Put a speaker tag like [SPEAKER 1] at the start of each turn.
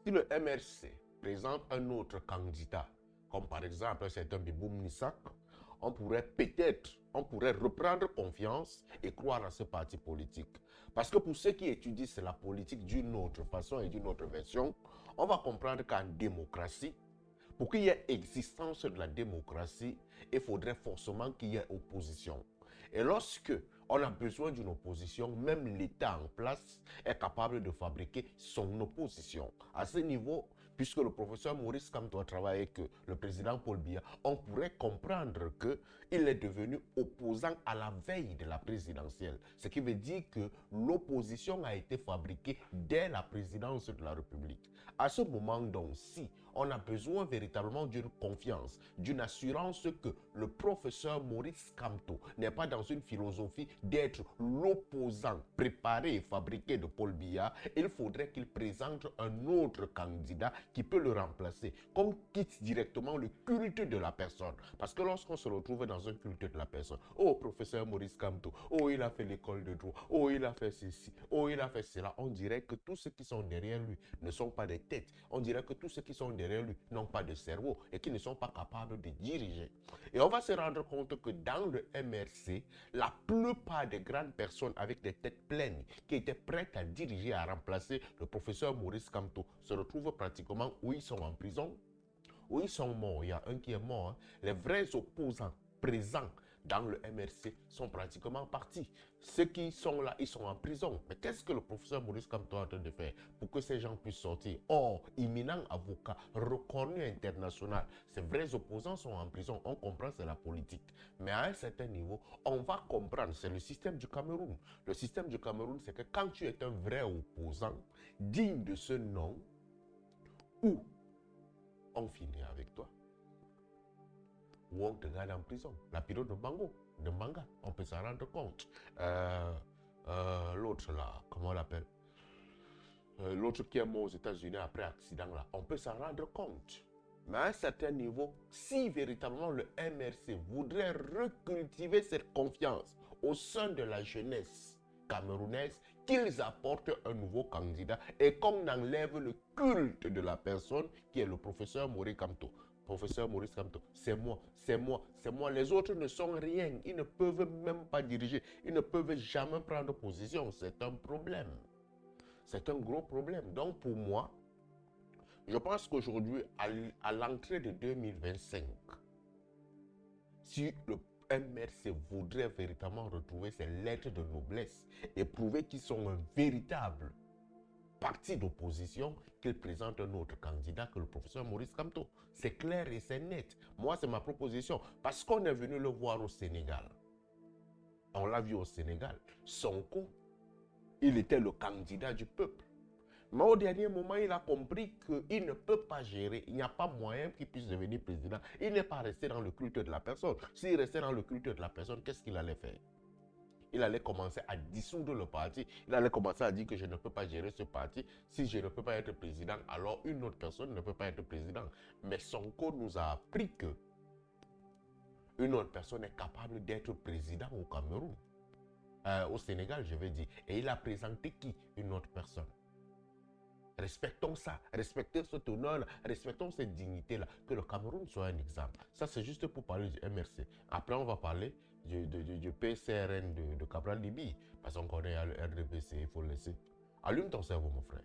[SPEAKER 1] Si le MRC présente un autre candidat, comme par exemple un certain Biboum Nissak, on pourrait reprendre confiance et croire à ce parti politique. Parce que pour ceux qui étudient la politique d'une autre façon et d'une autre version, on va comprendre qu'en démocratie, pour qu'il y ait existence de la démocratie, il faudrait forcément qu'il y ait opposition. Et lorsque on a besoin d'une opposition, même l'État en place est capable de fabriquer son opposition. À ce niveau, puisque le professeur Maurice Kamto a travaillé avec le président Paul Biya, on pourrait comprendre qu'il est devenu opposant à la veille de la présidentielle. Ce qui veut dire que l'opposition a été fabriquée dès la présidence de la République. À ce moment donc, si on a besoin véritablement d'une confiance, d'une assurance que le professeur Maurice Kamto n'est pas dans une philosophie d'être l'opposant préparé et fabriqué de Paul Biya, il faudrait qu'il présente un autre candidat qui peut le remplacer, qu'on quitte directement le culte de la personne. Parce que lorsqu'on se retrouve dans un culte de la personne, oh, professeur Maurice Kamto, oh, il a fait l'école de droit, oh, il a fait ceci, oh, il a fait cela, on dirait que tous ceux qui sont derrière lui ne sont pas des têtes. On dirait que tous ceux qui sont derrière lui n'ont pas de cerveau et qui ne sont pas capables de diriger. Et on va se rendre compte que dans le MRC, la plupart des grandes personnes avec des têtes pleines qui étaient prêtes à diriger, à remplacer le professeur Maurice Kamto se retrouvent pratiquement où ils sont en prison, où ils sont morts. Il y a un qui est mort. Les vrais opposants présents dans le MRC sont pratiquement partis. Ceux qui sont là, ils sont en prison. Mais qu'est-ce que le professeur Maurice Kamto est en train de faire pour que ces gens puissent sortir? Or, éminent avocat, reconnu international, ces vrais opposants sont en prison. On comprend, c'est la politique. Mais à un certain niveau, on va comprendre, c'est le système du Cameroun. Le système du Cameroun, c'est que quand tu es un vrai opposant, digne de ce nom, ou on finit avec toi, ou on te garde en prison. La période de Manga, on peut s'en rendre compte. L'autre là, comment on l'appelle? L'autre qui est mort aux États-Unis après accident là, on peut s'en rendre compte. Mais à un certain niveau, si véritablement le MRC voudrait recultiver cette confiance au sein de la jeunesse camerounaise, qu'ils apportent un nouveau candidat et qu'on enlève le culte de la personne qui est le professeur Maurice Kamto. Professeur Maurice Kamto, c'est moi, c'est moi, c'est moi. Les autres ne sont rien. Ils ne peuvent même pas diriger. Ils ne peuvent jamais prendre position. C'est un problème. C'est un gros problème. Donc pour moi, je pense qu'aujourd'hui, à l'entrée de 2025, si le MRC voudrait véritablement retrouver ses lettres de noblesse et prouver qu'ils sont un véritable parti d'opposition, qu'il présente un autre candidat que le professeur Maurice Kamto. C'est clair et c'est net. Moi, c'est ma proposition. Parce qu'on est venu le voir au Sénégal. On l'a vu au Sénégal. Sonko, il était le candidat du peuple. Mais au dernier moment, il a compris qu'il ne peut pas gérer. Il n'y a pas moyen qu'il puisse devenir président. Il n'est pas resté dans le culte de la personne. S'il restait dans le culte de la personne, qu'est-ce qu'il allait faire? Il allait commencer à dissoudre le parti. Il allait commencer à dire que je ne peux pas gérer ce parti. Si je ne peux pas être président, alors une autre personne ne peut pas être président. Mais Sonko nous a appris que une autre personne est capable d'être président au Cameroun. Au Sénégal, je veux dire. Et il a présenté qui? Une autre personne. Respectons ça, respectons cet honneur, respectons cette dignité-là, que le Cameroun soit un exemple. Ça, c'est juste pour parler du MRC. Après, on va parler du PCRN de Cabral Libi, parce qu'on connaît le RDPC, il faut le laisser. Allume ton cerveau, mon frère.